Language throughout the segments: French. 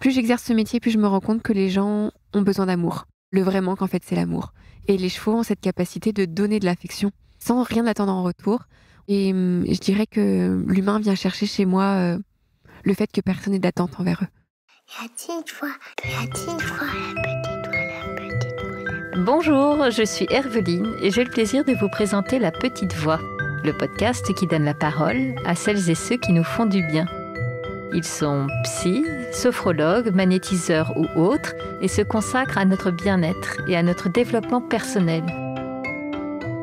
plus j'exerce ce métier, plus je me rends compte que les gens ont besoin d'amour. Le vrai manque, en fait, c'est l'amour. Et les chevaux ont cette capacité de donner de l'affection sans rien attendre en retour. Et je dirais que l'humain vient chercher chez moi le fait que personne n'ait d'attente envers eux. La petite voix, la petite voix, la petite voix, la petite voix. Bonjour, je suis Herveline et j'ai le plaisir de vous présenter La Petite Voix, le podcast qui donne la parole à celles et ceux qui nous font du bien. Ils sont psy, sophrologues, magnétiseurs ou autres et se consacrent à notre bien-être et à notre développement personnel.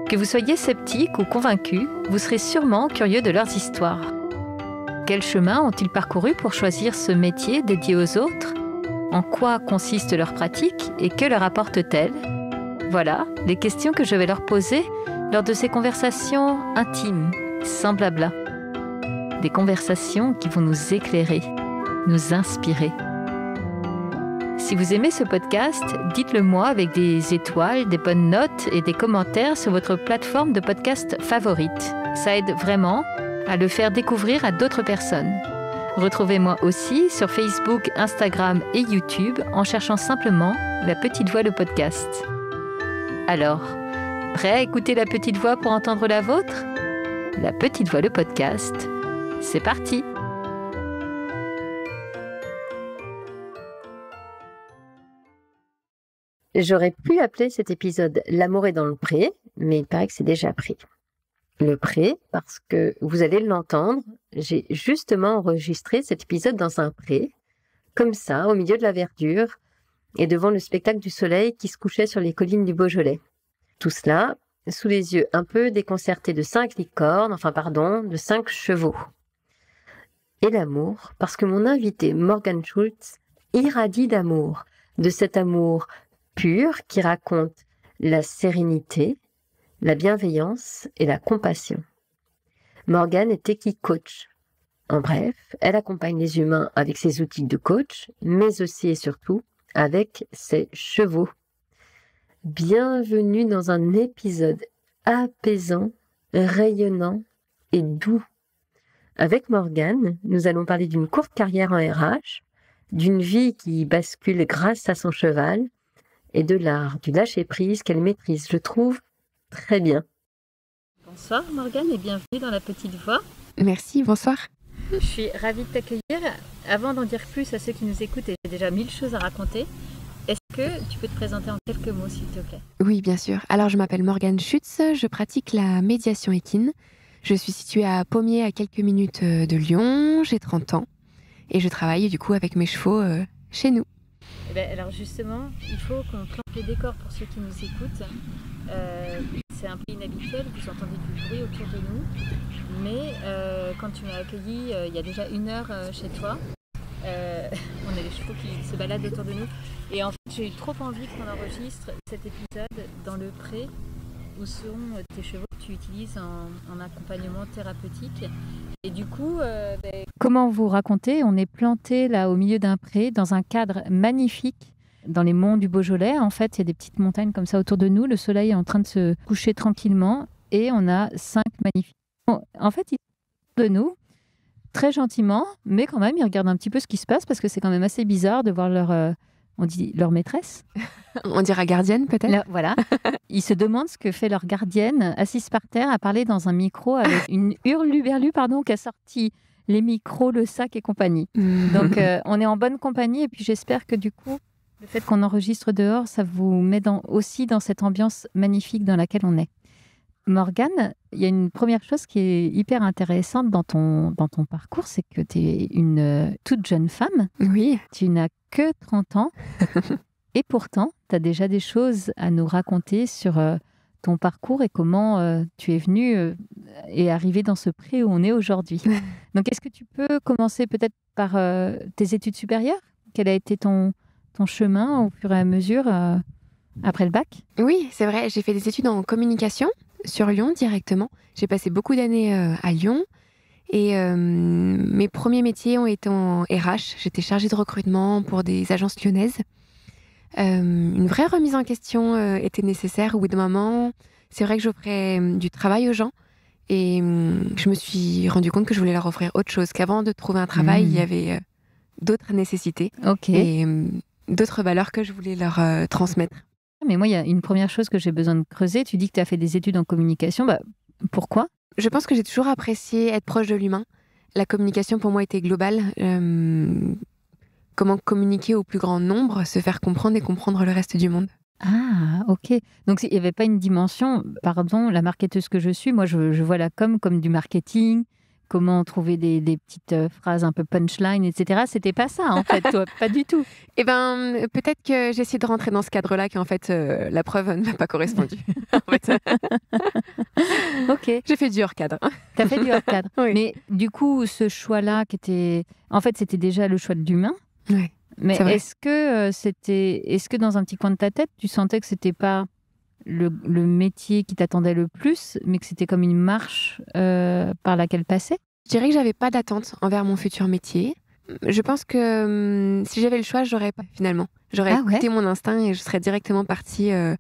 Que vous soyez sceptique ou convaincu, vous serez sûrement curieux de leurs histoires. Quel chemin ont-ils parcouru pour choisir ce métier dédié aux autres ? En quoi consiste leur pratique et que leur apporte-t-elle ? Voilà les questions que je vais leur poser lors de ces conversations intimes, sans blabla. Des conversations qui vont nous éclairer, nous inspirer. Si vous aimez ce podcast, dites-le moi avec des étoiles, des bonnes notes et des commentaires sur votre plateforme de podcast favorite. Ça aide vraiment à le faire découvrir à d'autres personnes. Retrouvez-moi aussi sur Facebook, Instagram et YouTube en cherchant simplement La Petite Voix le podcast. Alors, prêt à écouter La Petite Voix pour entendre la vôtre ? La Petite Voix le podcast, c'est parti ! J'aurais pu appeler cet épisode « L'amour est dans le pré », mais il paraît que c'est déjà pris. Le pré, parce que vous allez l'entendre, j'ai justement enregistré cet épisode dans un pré, comme ça, au milieu de la verdure, et devant le spectacle du soleil qui se couchait sur les collines du Beaujolais. Tout cela sous les yeux un peu déconcertés de 5 de 5 chevaux. Et l'amour, parce que mon invité Morgane Schultz irradie d'amour, de cet amour pur qui raconte la sérénité, la bienveillance et la compassion. Morgane est Equi-Coach. En bref, elle accompagne les humains avec ses outils de coach, mais aussi et surtout avec ses chevaux. Bienvenue dans un épisode apaisant, rayonnant et doux. Avec Morgane, nous allons parler d'une courte carrière en RH, d'une vie qui bascule grâce à son cheval et de l'art du lâcher-prise qu'elle maîtrise, je trouve, très bien. Bonsoir Morgane et bienvenue dans La Petite Voix. Merci, bonsoir. Je suis ravie de t'accueillir. Avant d'en dire plus à ceux qui nous écoutent, et j'ai déjà 1000 choses à raconter, est-ce que tu peux te présenter en quelques mots s'il te plaît ? Oui, bien sûr. Alors, je m'appelle Morgane Schutz, je pratique la médiation équine. Je suis située à Pommiers, à quelques minutes de Lyon, j'ai 30 ans et je travaille du coup avec mes chevaux chez nous. Alors justement, il faut qu'on plante les décors pour ceux qui nous écoutent. C'est un peu inhabituel, vous entendez du bruit autour de nous, mais quand tu m'as accueilli il y a déjà 1 heure chez toi, on a les chevaux qui se baladent autour de nous. Et en fait, j'ai eu trop envie qu'on enregistre cet épisode dans le pré où sont tes chevaux que tu utilises en accompagnement thérapeutique. Et du coup, comment vous racontez ? On est planté là au milieu d'un pré, dans un cadre magnifique, dans les monts du Beaujolais. En fait, il y a des petites montagnes comme ça autour de nous. Le soleil est en train de se coucher tranquillement et on a 5 magnifiques. Bon, en fait, ils sont de nous, très gentiment, mais quand même, ils regardent un petit peu ce qui se passe parce que c'est quand même assez bizarre de voir on dit leur maîtresse. On dira gardienne peut-être. Voilà. Ils se demandent ce que fait leur gardienne, assise par terre, à parler dans un micro avec une hurluberlu, qui a sorti les micros, le sac et compagnie. Donc, on est en bonne compagnie et puis j'espère que du coup, le fait qu'on enregistre dehors, ça vous met aussi dans cette ambiance magnifique dans laquelle on est. Morgane, il y a une première chose qui est hyper intéressante dans ton parcours, c'est que tu es une toute jeune femme. Oui. Tu n'as que 30 ans. Et pourtant, tu as déjà des choses à nous raconter sur ton parcours et comment tu es venue et arrivée dans ce pré où on est aujourd'hui. Donc, est-ce que tu peux commencer peut-être par tes études supérieures ? Quel a été ton chemin au fur et à mesure après le bac ? Oui, c'est vrai. J'ai fait des études en communication sur Lyon directement. J'ai passé beaucoup d'années à Lyon. Et mes premiers métiers ont été en RH. J'étais chargée de recrutement pour des agences lyonnaises. Une vraie remise en question était nécessaire au bout d'un moment. C'est vrai que j'offrais du travail aux gens et je me suis rendu compte que je voulais leur offrir autre chose, qu'avant de trouver un travail, il y avait d'autres nécessités Ok. et d'autres valeurs que je voulais leur transmettre. Mais moi, il y a une première chose que j'ai besoin de creuser. Tu dis que tu as fait des études en communication. Pourquoi? Je pense que j'ai toujours apprécié être proche de l'humain. La communication pour moi était globale. Comment communiquer au plus grand nombre, se faire comprendre et comprendre le reste du monde. Ah, ok. Donc, il n'y avait pas une dimension, pardon, la marketeuse que je suis, moi, je vois la com comme du marketing, comment trouver des petites phrases un peu punchline, etc. C'était pas ça, en fait, toi, pas du tout. Eh ben, peut-être que j'ai essayé de rentrer dans ce cadre-là, qu'en fait, la preuve ne m'a pas correspondu. En fait, Ok, j'ai fait du hors-cadre. tu as fait du hors-cadre. Oui. Mais du coup, ce choix-là, en fait, c'était déjà le choix de l'humain. Ouais. Mais C'est vrai. est-ce que dans un petit coin de ta tête, tu sentais que c'était pas le métier qui t'attendait le plus, mais que c'était comme une marche par laquelle passer? Je dirais que j'avais pas d'attente envers mon futur métier. Je pense que si j'avais le choix, j'aurais pas finalement. J'aurais Ah ouais? écouté mon instinct et je serais directement partie à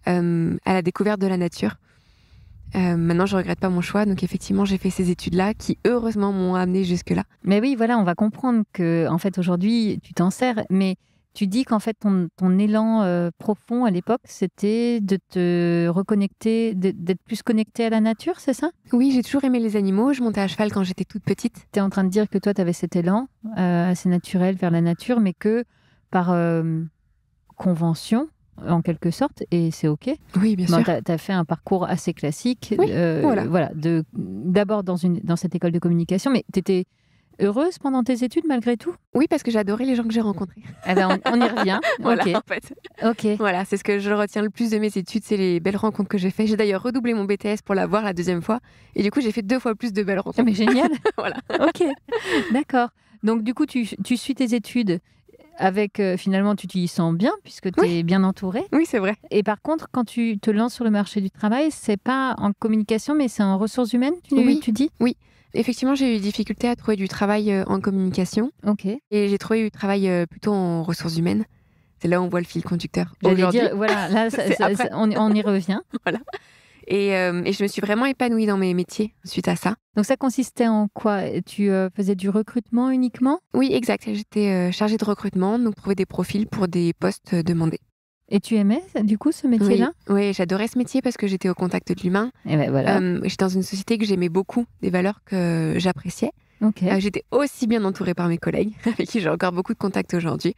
la découverte de la nature. Maintenant, je regrette pas mon choix. Donc effectivement, j'ai fait ces études-là qui, heureusement, m'ont amenée jusque-là. Mais oui, voilà, on va comprendre que en fait aujourd'hui tu t'en sers, mais tu dis qu'en fait ton élan profond à l'époque, c'était de te reconnecter, d'être plus connecté à la nature, c'est ça? Oui, j'ai toujours aimé les animaux. Je montais à cheval quand j'étais toute petite. Tu es en train de dire que toi tu avais cet élan assez naturel vers la nature, mais que par convention, en quelque sorte, et c'est ok. Oui, bien sûr. Tu as fait un parcours assez classique, Oui, voilà. d'abord dans cette école de communication, mais tu étais heureuse pendant tes études malgré tout? Oui, parce que j'adorais les gens que j'ai rencontrés. Eh ben, on y revient. Voilà, Ok, en fait. ok. Voilà, c'est ce que je retiens le plus de mes études, c'est les belles rencontres que j'ai faites. J'ai d'ailleurs redoublé mon BTS pour l'avoir la deuxième fois. Et du coup, j'ai fait 2 fois plus de belles rencontres. Mais génial. Voilà. Ok, d'accord. Donc du coup, tu suis tes études avec finalement tu t'y sens bien puisque tu es bien entourée. Oui, c'est vrai. Et par contre, quand tu te lances sur le marché du travail, c'est pas en communication, mais c'est en ressources humaines, Oui. tu dis? Effectivement, j'ai eu des difficultés à trouver du travail en communication. Ok. Et j'ai trouvé du travail plutôt en ressources humaines. C'est là où on voit le fil conducteur J'allais aujourd'hui. dire, voilà, là, C'est après. on y revient. Et je me suis vraiment épanouie dans mes métiers suite à ça. Donc ça consistait en quoi? Tu faisais du recrutement uniquement? Oui, exact. J'étais chargée de recrutement, donc trouver des profils pour des postes demandés. Et tu aimais du coup ce métier-là? Oui, j'adorais ce métier parce que j'étais au contact de l'humain. Et ben voilà. J'étais dans une société que j'aimais beaucoup, des valeurs que j'appréciais. Ok. J'étais aussi bien entourée par mes collègues, avec qui j'ai encore beaucoup de contacts aujourd'hui.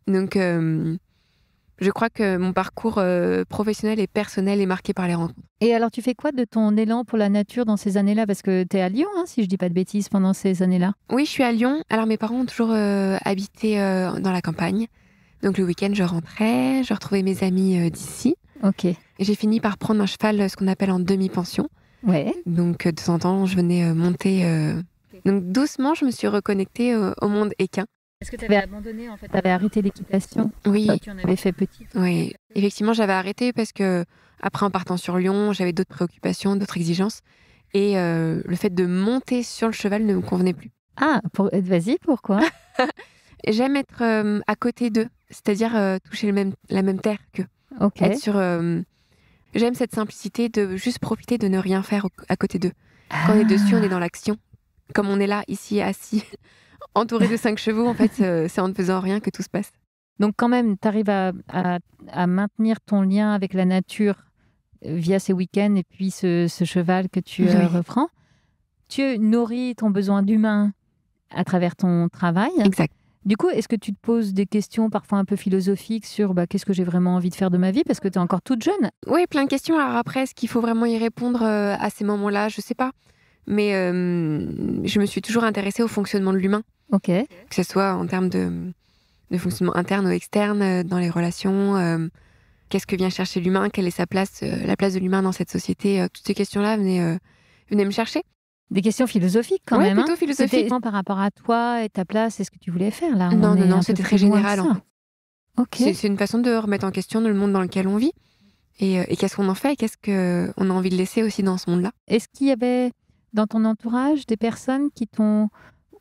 Donc, je crois que mon parcours professionnel et personnel est marqué par les rencontres. Et alors, tu fais quoi de ton élan pour la nature dans ces années-là? Parce que tu es à Lyon, hein, si je dis pas de bêtises, pendant ces années-là. Oui, je suis à Lyon. Alors, mes parents ont toujours habité dans la campagne. Donc, le week-end, je rentrais, je retrouvais mes amis d'ici. Ok. Et j'ai fini par prendre un cheval, ce qu'on appelle en demi-pension. Ouais. Donc, de temps en temps, je venais monter. Donc, doucement, je me suis reconnectée au monde équin. Est-ce que tu avais abandonné, en fait? Tu avais arrêté l'équitation? Oui. Toi, tu en avais fait petite? Oui, effectivement, j'avais arrêté parce que, après, en partant sur Lyon, j'avais d'autres préoccupations, d'autres exigences. Et le fait de monter sur le cheval ne me convenait plus. Ah, vas-y, pourquoi? J'aime être à côté d'eux, c'est-à-dire toucher la même terre qu'eux. Ok. Être sur. J'aime cette simplicité de juste profiter de ne rien faire à côté d'eux. Quand on est dessus, on est dans l'action. Comme on est là, ici, assis, entouré de 5 chevaux, en fait, c'est en ne faisant rien que tout se passe. Donc quand même, tu arrives à maintenir ton lien avec la nature via ces week-ends et puis ce cheval que tu reprends. Tu nourris ton besoin d'humain à travers ton travail. Exact. Du coup, est-ce que tu te poses des questions parfois un peu philosophiques sur qu'est-ce que j'ai vraiment envie de faire de ma vie? Parce que tu es encore toute jeune. Oui, plein de questions. Alors après, est-ce qu'il faut vraiment y répondre à ces moments-là? Je sais pas. Mais je me suis toujours intéressée au fonctionnement de l'humain. Ok. Que ce soit en termes de fonctionnement interne ou externe, dans les relations. Qu'est-ce que vient chercher l'humain? Quelle est sa place, la place de l'humain dans cette société? Toutes ces questions-là venaient me chercher. Des questions philosophiques quand Ouais, même. plutôt Hein. philosophiques. C'était par rapport à toi et ta place et ce que tu voulais faire là. Non, c'était très général. En fait. Ok. C'est une façon de remettre en question le monde dans lequel on vit. Et qu'est-ce qu'on en fait? Et qu'est-ce qu'on a envie de laisser aussi dans ce monde-là? Est-ce qu'il y avait dans ton entourage des personnes qui t'ont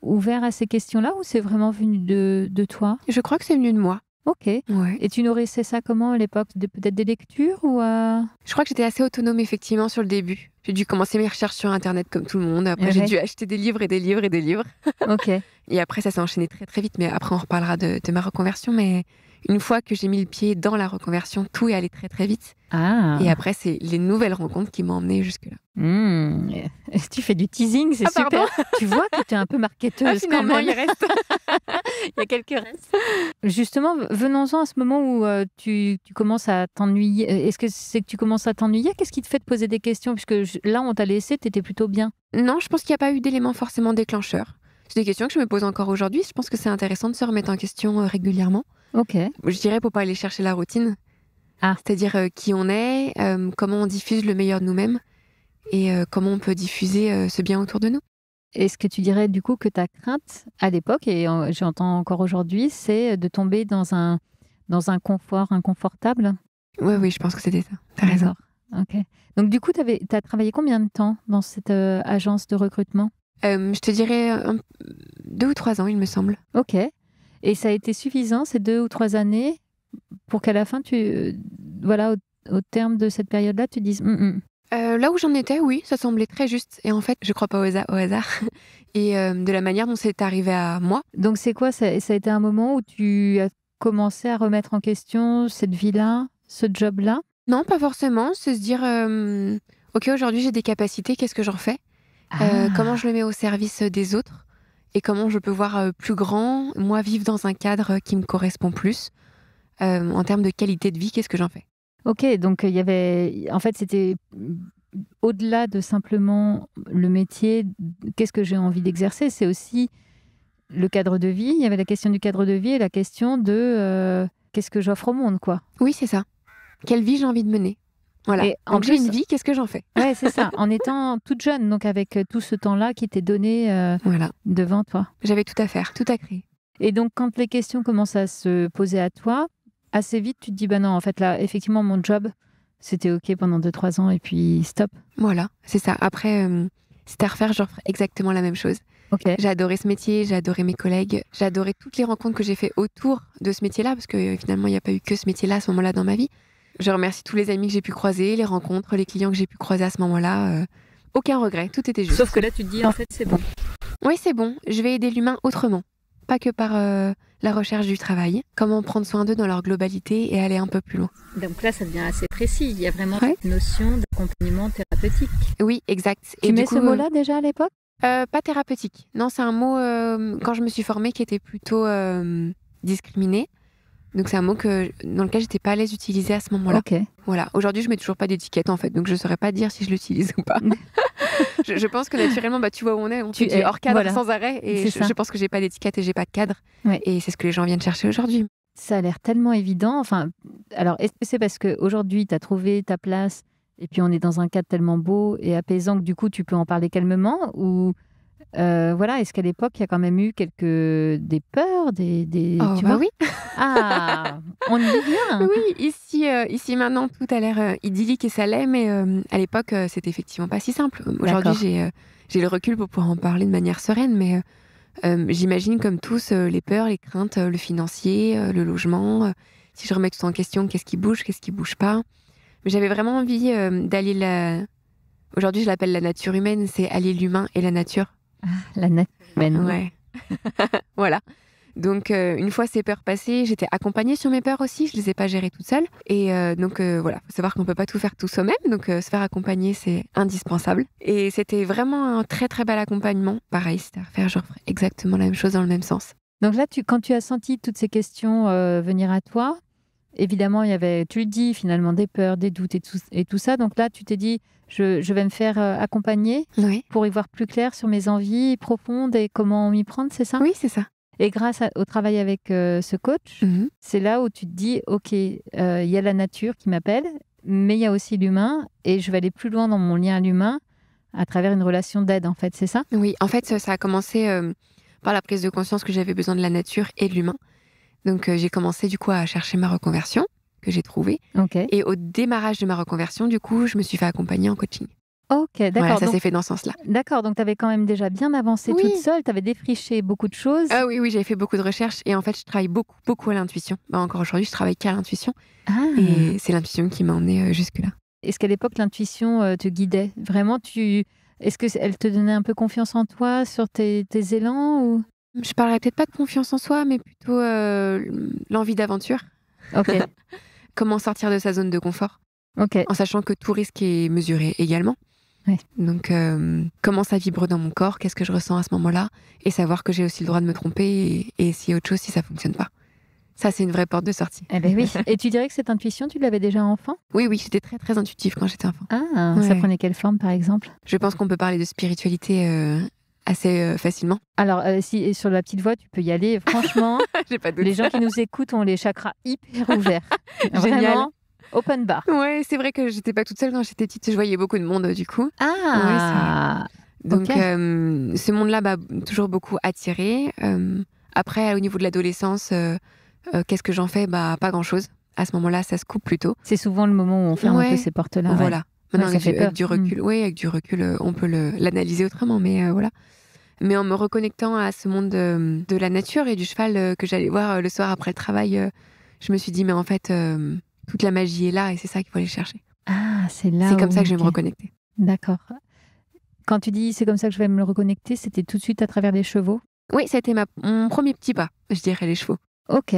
ouvert à ces questions-là ou c'est vraiment venu de toi? Je crois que c'est venu de moi. Ok. Ouais. Et tu nourrissais ça comment à l'époque? Peut-être des lectures ou Je crois que j'étais assez autonome effectivement sur le début. J'ai dû commencer mes recherches sur Internet comme tout le monde. Après, j'ai dû acheter des livres et des livres et des livres. Ok. Et après, ça s'est enchaîné très très vite. Mais après, on reparlera de ma reconversion. Mais une fois que j'ai mis le pied dans la reconversion, tout est allé très très vite. Ah. Et après, c'est les nouvelles rencontres qui m'ont emmenée jusque-là. Tu fais du teasing, c'est super. Pardon. Tu vois que tu es un peu marketeuse Finalement, quand même. il reste. Il y a quelques restes. Justement, venons-en à ce moment où tu commences à t'ennuyer. Est-ce que c'est que tu commences à t'ennuyer? Qu'est-ce qui te fait te poser des questions? Puisque là, on t'a laissé, tu étais plutôt bien. Non, je pense qu'il n'y a pas eu d'élément forcément déclencheur. C'est des questions que je me pose encore aujourd'hui. Je pense que c'est intéressant de se remettre en question régulièrement. Ok. Je dirais pour pas aller chercher la routine. C'est-à-dire qui on est, comment on diffuse le meilleur de nous-mêmes et comment on peut diffuser ce bien autour de nous. Est-ce que tu dirais du coup que ta crainte à l'époque, et j'entends encore aujourd'hui, c'est de tomber dans un confort inconfortable? Oui, je pense que c'était ça. T'as raison. Ok. Donc du coup, t'as travaillé combien de temps dans cette agence de recrutement? Je te dirais 2 ou 3 ans, il me semble. Ok. Et ça a été suffisant, ces 2 ou 3 années, pour qu'à la fin, au terme de cette période-là, tu dises Là où j'en étais, oui, ça semblait très juste. Et en fait, je crois pas au hasard. Et de la manière dont c'est arrivé à moi. Donc c'est quoi? Ça a été un moment où tu as commencé à remettre en question cette vie-là, ce job-là? Non, pas forcément. C'est se dire, ok, aujourd'hui j'ai des capacités, qu'est-ce que j'en fais? Comment je le mets au service des autres? Et comment je peux voir plus grand, moi vivre dans un cadre qui me correspond plus? En termes de qualité de vie, qu'est-ce que j'en fais? Ok, donc il y avait, en fait, c'était au-delà de simplement le métier, qu'est-ce que j'ai envie d'exercer, c'est aussi le cadre de vie. Il y avait la question du cadre de vie et la question de qu'est-ce que j'offre au monde, quoi. Oui, c'est ça. Quelle vie j'ai envie de mener? Voilà. Et donc j'ai une vie, qu'est-ce que j'en fais? Ouais, c'est ça. En étant toute jeune, donc avec tout ce temps-là qui t'est donné devant toi. J'avais tout à faire, tout à créer. Et donc, quand les questions commencent à se poser à toi, assez vite, tu te dis, bah non, en fait, là, effectivement, mon job, c'était OK pendant 2-3 ans et puis stop. Voilà, c'est ça. Après, c'était à refaire, je referais exactement la même chose. Okay. J'ai adoré ce métier, j'ai adoré mes collègues, j'ai adoré toutes les rencontres que j'ai fait autour de ce métier-là, parce que finalement, il n'y a pas eu que ce métier-là à ce moment-là dans ma vie. Je remercie tous les amis que j'ai pu croiser, les rencontres, les clients que j'ai pu croiser à ce moment-là. Aucun regret, tout était juste. Sauf que là, tu te dis, en fait, c'est bon. Oui, c'est bon. Je vais aider l'humain autrement. Pas que par la recherche du travail. Comment prendre soin d'eux dans leur globalité et aller un peu plus loin. Donc là, ça devient assez précis. Il y a vraiment cette notion d'accompagnement thérapeutique. Oui, exact. Tu mets ce mot-là déjà à l'époque? Pas thérapeutique. Non, c'est un mot, quand je me suis formée, qui était plutôt discriminé. Donc c'est un mot dans lequel j'étais pas à l'aise d'utiliser à ce moment-là. Okay. Voilà. Aujourd'hui, je mets toujours pas d'étiquette en fait, donc je saurais pas dire si je l'utilise ou pas. je pense que naturellement, tu vois où on est, on est hors cadre sans arrêt, et je pense que j'ai pas d'étiquette et j'ai pas de cadre. Ouais. Et c'est ce que les gens viennent chercher aujourd'hui. Ça a l'air tellement évident. Enfin, alors est-ce que c'est parce qu'aujourd'hui, tu as trouvé ta place et puis on est dans un cadre tellement beau et apaisant que du coup, tu peux en parler calmement, ou est-ce qu'à l'époque, il y a quand même eu des peurs, tu vois? Oui. Ah, on y est bien. Oui, ici maintenant, tout a l'air idyllique et ça l'est, mais à l'époque, c'était effectivement pas si simple. Aujourd'hui, j'ai le recul pour pouvoir en parler de manière sereine, mais j'imagine comme tous les peurs, les craintes, le financier, le logement. Si je remets tout en question, qu'est-ce qui bouge pas. Mais j'avais vraiment envie d'allier Aujourd'hui, je l'appelle la nature humaine, c'est allier l'humain et la nature. Ah, la nature humaine. Ouais. Voilà. Donc, une fois ces peurs passées, j'étais accompagnée sur mes peurs aussi. Je les ai pas gérées toute seule. Et voilà, faut savoir qu'on peut pas tout faire tout soi-même. Donc, se faire accompagner, c'est indispensable. Et c'était vraiment un très, très bel accompagnement. Pareil, c'était à refaire, je referais exactement la même chose dans le même sens. Donc là, quand tu as senti toutes ces questions venir à toi, évidemment, il y avait, tu le dis, finalement, des peurs, des doutes et tout ça. Donc là, tu t'es dit, je vais me faire accompagner pour y voir plus clair sur mes envies profondes et comment m'y prendre, c'est ça? Oui, c'est ça. Et grâce au travail avec ce coach, c'est là où tu te dis, OK, il y a la nature qui m'appelle, mais il y a aussi l'humain et je vais aller plus loin dans mon lien à l'humain à travers une relation d'aide, en fait, c'est ça? Oui, en fait, ça a commencé par la prise de conscience que j'avais besoin de la nature et de l'humain. Donc, j'ai commencé du coup à chercher ma reconversion que j'ai trouvée. Okay. Et au démarrage de ma reconversion, du coup, je me suis fait accompagner en coaching. Ok, d'accord. Voilà, ça s'est fait dans ce sens-là. D'accord, donc tu avais quand même déjà bien avancé toute seule, tu avais défriché beaucoup de choses. Ah oui, j'avais fait beaucoup de recherches et en fait, je travaille beaucoup à l'intuition. Encore aujourd'hui, je travaille qu'à l'intuition. Et c'est l'intuition qui m'a emmenée jusque-là. Est-ce qu'à l'époque, l'intuition te guidait? Vraiment, est-ce qu'elle te donnait un peu confiance en toi, sur tes élans ou... Je parlerais peut-être pas de confiance en soi, mais plutôt l'envie d'aventure. Ok, Comment sortir de sa zone de confort, ok. en sachant que tout risque est mesuré également. Ouais. Donc, comment ça vibre dans mon corps, qu'est-ce que je ressens à ce moment-là, et savoir que j'ai aussi le droit de me tromper et essayer autre chose si ça fonctionne pas. Ça, c'est une vraie porte de sortie. Eh ben oui. Et tu dirais que cette intuition, tu l'avais déjà enfant? Oui, j'étais très, très intuitive quand j'étais enfant. Ah, Ouais. ça prenait quelle forme, par exemple? Je pense qu'on peut parler de spiritualité assez facilement. Alors, si sur la petite voix, tu peux y aller. Franchement, J'ai pas de doute. les gens qui nous écoutent ont les chakras hyper ouverts. Génial. Vraiment, open bar. Ouais, c'est vrai que j'étais pas toute seule quand j'étais petite. Je voyais beaucoup de monde, du coup. Ah, Donc, Ok. ce monde-là m'a toujours beaucoup attirée. Après, au niveau de l'adolescence, qu'est-ce que j'en fais? Pas grand-chose. À ce moment-là, ça se coupe plutôt. c'est souvent le moment où on ferme un Ouais. peu ces portes-là. ouais. Voilà. Maintenant, Ouais, ça fait avec du peur. recul, avec du recul, on peut l'analyser autrement, mais voilà. Mais en me reconnectant à ce monde de la nature et du cheval que j'allais voir le soir après le travail, je me suis dit, mais en fait, toute la magie est là et c'est ça qu'il faut aller chercher. Ah, c'est là C'est comme où- ça que je vais me ok. reconnecter. D'accord. Quand tu dis c'est comme ça que je vais me reconnecter, c'était tout de suite à travers les chevaux? Oui, ça a été mon premier petit pas, je dirais, les chevaux. Ok.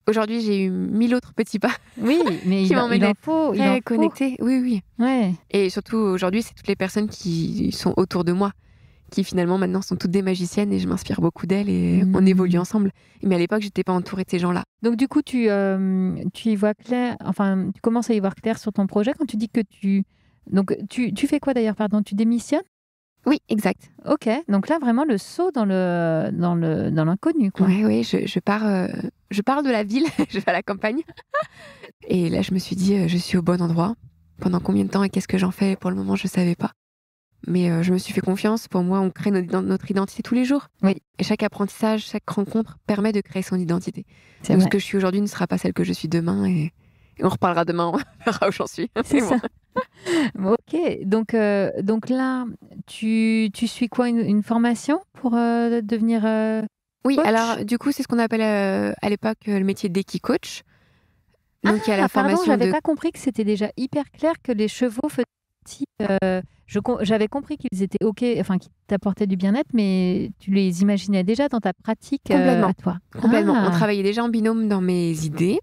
Aujourd'hui, j'ai eu 1000 autres petits pas Oui, mais Qui il en m'emmènent faut. Il en très faut. connectés. Oui. Ouais. Et surtout, aujourd'hui, c'est toutes les personnes qui sont autour de moi, qui finalement maintenant sont toutes des magiciennes et je m'inspire beaucoup d'elles et on évolue ensemble. Mais à l'époque, j'étais pas entourée de ces gens-là. Donc du coup, tu y vois clair, enfin, tu commences à y voir clair sur ton projet quand tu dis que tu... Donc tu fais quoi d'ailleurs, pardon? Tu démissionnes? Oui, exact. Ok, donc là vraiment le saut dans l'inconnu, quoi. Oui, je pars de la ville, je vais à la campagne. Et là, je me suis dit, je suis au bon endroit. Pendant combien de temps et qu'est-ce que j'en fais? Pour le moment, je savais pas. Mais je me suis fait confiance. Pour moi, on crée notre identité tous les jours. Oui. Et chaque apprentissage, chaque rencontre permet de créer son identité. C'est Donc, vrai. ce que je suis aujourd'hui ne sera pas celle que je suis demain. Et on reparlera demain, on verra où j'en suis. C'est bon. ça. Ok, donc là, tu suis quoi, une formation pour devenir Oui, coach? alors du coup, c'est ce qu'on appelle à l'époque le métier d'équi-coach. Donc, il y a la Pardon, formation j'avais de... pas compris que c'était déjà hyper clair que les chevaux faisaient partie, j'avais compris qu'ils étaient ok, enfin qu'ils t'apportaient du bien-être, mais tu les imaginais déjà dans ta pratique Complètement. à toi. Complètement. Ah. On travaillait déjà en binôme dans mes idées.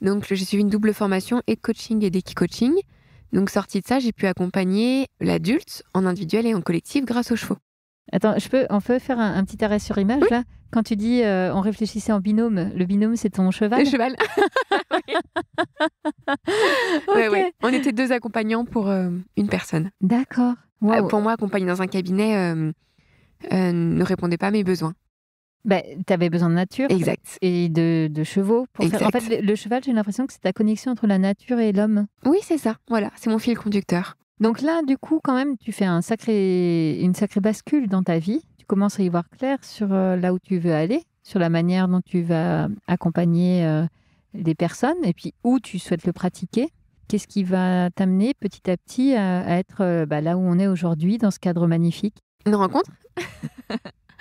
Donc, j'ai suivi une double formation et de coaching et d'équi-coaching. Donc, sortie de ça, j'ai pu accompagner l'adulte en individuel et en collectif grâce aux chevaux. Attends, on peut faire un petit arrêt sur image là? Quand tu dis on réfléchissait en binôme, le binôme c'est ton cheval? Le cheval. Ok. Ouais. On était 2 accompagnants pour une personne. D'accord. Wow. Pour moi, accompagner dans un cabinet ne répondait pas à mes besoins. Ben, tu avais besoin de nature Exact. et de chevaux pour faire. En Exact. fait, le cheval, j'ai l'impression que c'est ta connexion entre la nature et l'homme. Oui, c'est ça. Voilà, c'est mon fil conducteur. Donc là, du coup, quand même, tu fais une sacrée bascule dans ta vie. Tu commences à y voir clair sur là où tu veux aller, sur la manière dont tu vas accompagner les personnes et puis où tu souhaites le pratiquer. Qu'est-ce qui va t'amener petit à petit à être là où on est aujourd'hui, dans ce cadre magnifique? Une rencontre.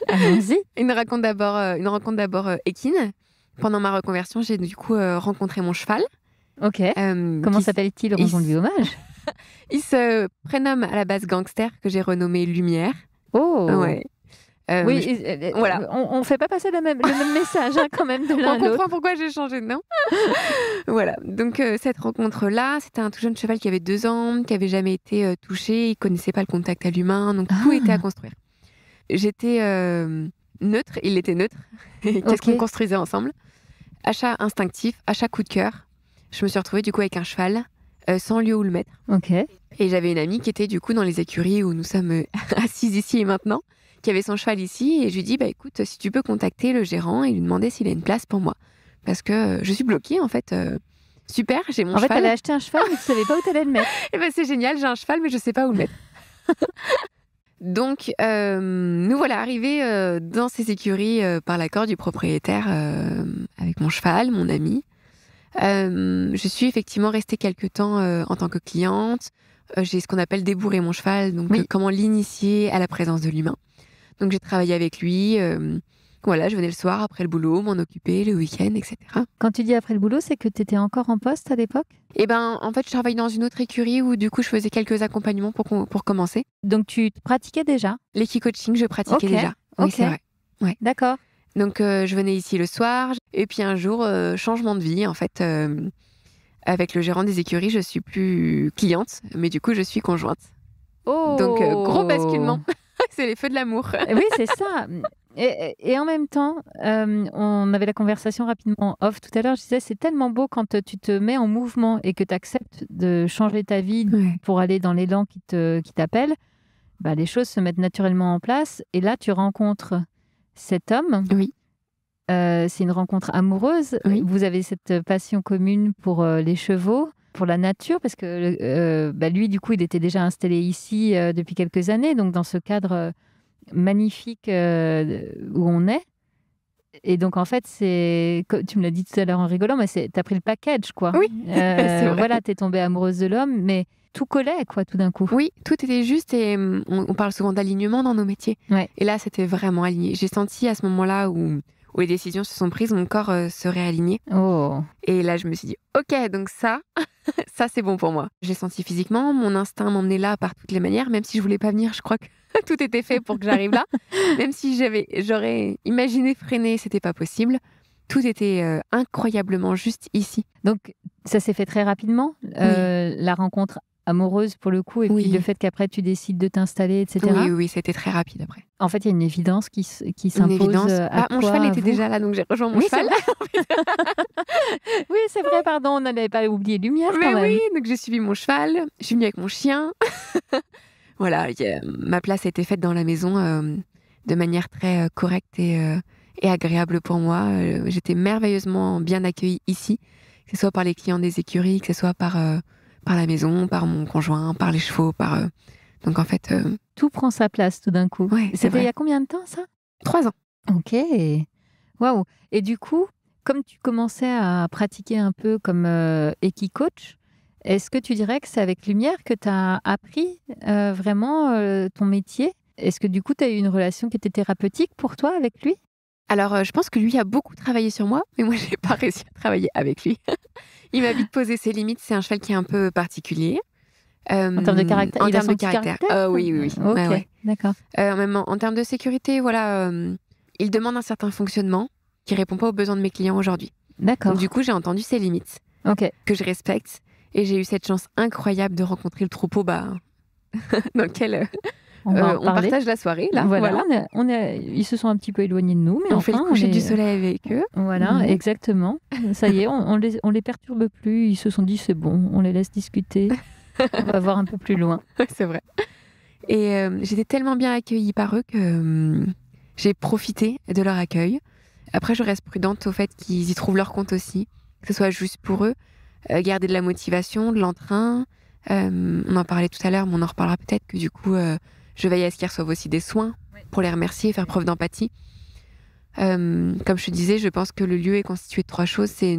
Allons-y. Une rencontre d'abord équine. Pendant ma reconversion, j'ai du coup rencontré mon cheval. Ok. Comment qui s'appelle-t-il? Rendons-lui hommage. Il se prénomme à la base Gangster, que j'ai renommé Lumière. Oh. Ouais. Oui, voilà. On ne fait pas passer le même message quand même de l'un On à l'autre. comprend pourquoi j'ai changé de nom. Voilà. Donc, cette rencontre-là, c'était un tout jeune cheval qui avait 2 ans, qui avait jamais été touché. Il connaissait pas le contact à l'humain. Donc, tout était à construire. J'étais neutre. Il était neutre. Et qu'est-ce qu'on construisait ensemble? Achat instinctif, achat coup de cœur. Je me suis retrouvée du coup avec un cheval sans lieu où le mettre. Ok. Et j'avais une amie qui était du coup dans les écuries où nous sommes assises ici et maintenant, qui avait son cheval ici. Et je lui dis, écoute, si tu peux contacter le gérant et lui demander s'il a une place pour moi. Parce que je suis bloquée en fait. Super, j'ai mon cheval. En fait, t'allais acheter un cheval, mais tu savais pas où t'allais le mettre. Et c'est génial, j'ai un cheval, mais je sais pas où le mettre. Donc, nous voilà arrivés dans ces écuries par l'accord du propriétaire avec mon cheval, mon ami. Je suis effectivement restée quelques temps en tant que cliente. J'ai ce qu'on appelle débourrer mon cheval, donc comment l'initier à la présence de l'humain. Donc j'ai travaillé avec lui. Voilà, je venais le soir après le boulot, m'en occuper le week-end, etc. Quand tu dis après le boulot, c'est que tu étais encore en poste à l'époque? Et en fait, je travaillais dans une autre écurie où du coup, je faisais quelques accompagnements pour commencer. Donc tu pratiquais déjà? L'équi-coaching, je pratiquais Ok, déjà. Oui, ok. c'est vrai. Ouais. D'accord. Donc, je venais ici le soir. Et puis un jour, changement de vie. En fait, avec le gérant des écuries, je suis plus cliente, mais du coup, je suis conjointe. Oh! Donc, gros basculement. C'est les feux de l'amour. Oui, c'est ça. Et en même temps, on avait la conversation rapidement off tout à l'heure. Je disais, c'est tellement beau quand tu te mets en mouvement et que tu acceptes de changer ta vie Ouais. pour aller dans l'élan qui t'appelle. Bah, les choses se mettent naturellement en place. Et là, tu rencontres cet homme. Oui. C'est une rencontre amoureuse. Oui. Vous avez cette passion commune pour les chevaux, pour la nature, parce que lui, du coup, il était déjà installé ici depuis quelques années, donc dans ce cadre magnifique où on est. Et donc, en fait, comme tu me l'as dit tout à l'heure en rigolant, mais t'as pris le package, quoi. Oui, c'est vrai. Voilà, t'es tombée amoureuse de l'homme, mais tout collait, quoi, tout d'un coup. Oui, tout était juste et on parle souvent d'alignement dans nos métiers. Ouais. Et là, c'était vraiment aligné. J'ai senti à ce moment-là où les décisions se sont prises, mon corps serait aligné. Oh. Et là, je me suis dit, ok, donc ça c'est bon pour moi. J'ai senti physiquement, mon instinct m'emmenait là par toutes les manières, même si je voulais pas venir, je crois que tout était fait pour que j'arrive là. Même si j'aurais imaginé freiner, c'était pas possible. Tout était incroyablement juste ici. Donc, ça s'est fait très rapidement, la rencontre amoureuse pour le coup, et puis le fait qu'après tu décides de t'installer, etc. Oui, c'était très rapide après. En fait, il y a une évidence qui s'impose Une évidence. à Mon toi, cheval à était vous. déjà là, donc j'ai rejoint mon cheval. Oui, c'est vrai, pardon, on n'allait pas oublier Lumière quand Mais même. oui, donc j'ai suivi mon cheval, je suis venue avec mon chien. Voilà, ma place a été faite dans la maison de manière très correcte et agréable pour moi. J'étais merveilleusement bien accueillie ici, que ce soit par les clients des écuries, que ce soit par la maison, par mon conjoint, par les chevaux, donc en fait... Tout prend sa place tout d'un coup. Ouais, c'est C'était vrai. il y a combien de temps, ça? 3 ans. Ok. Waouh. Et du coup, comme tu commençais à pratiquer un peu comme équi-coach, est-ce que tu dirais que c'est avec Lumière que tu as appris vraiment ton métier? Est-ce que du coup, tu as eu une relation qui était thérapeutique pour toi avec lui? Alors, je pense que lui a beaucoup travaillé sur moi, mais moi, j'ai pas réussi à travailler avec lui. Il m'a vite posé ses limites. C'est un cheval qui est un peu particulier. En termes de caractère? En Il a termes de son petit caractère. Oui. Ok, Ouais. d'accord. Même en termes de sécurité, voilà, il demande un certain fonctionnement qui répond pas aux besoins de mes clients aujourd'hui. D'accord. Donc, du coup, j'ai entendu ses limites, Ok. que je respecte. Et j'ai eu cette chance incroyable de rencontrer le troupeau dans lequel On va en on parler. partage la soirée. Là, Voilà. Ils se sont un petit peu éloignés de nous, mais on fait le coucher du soleil avec eux. Voilà, exactement. Ça y est, on les perturbe plus. Ils se sont dit, c'est bon, on les laisse discuter. On va voir un peu plus loin. C'est vrai. Et j'étais tellement bien accueillie par eux que j'ai profité de leur accueil. Après, je reste prudente au fait qu'ils y trouvent leur compte aussi, que ce soit juste pour eux, garder de la motivation, de l'entrain. On en parlait tout à l'heure, mais on en reparlera peut-être, que du coup, je veille à ce qu'ils reçoivent aussi des soins pour les remercier, faire preuve d'empathie. Comme je te disais, je pense que le lieu est constitué de 3 choses. C'est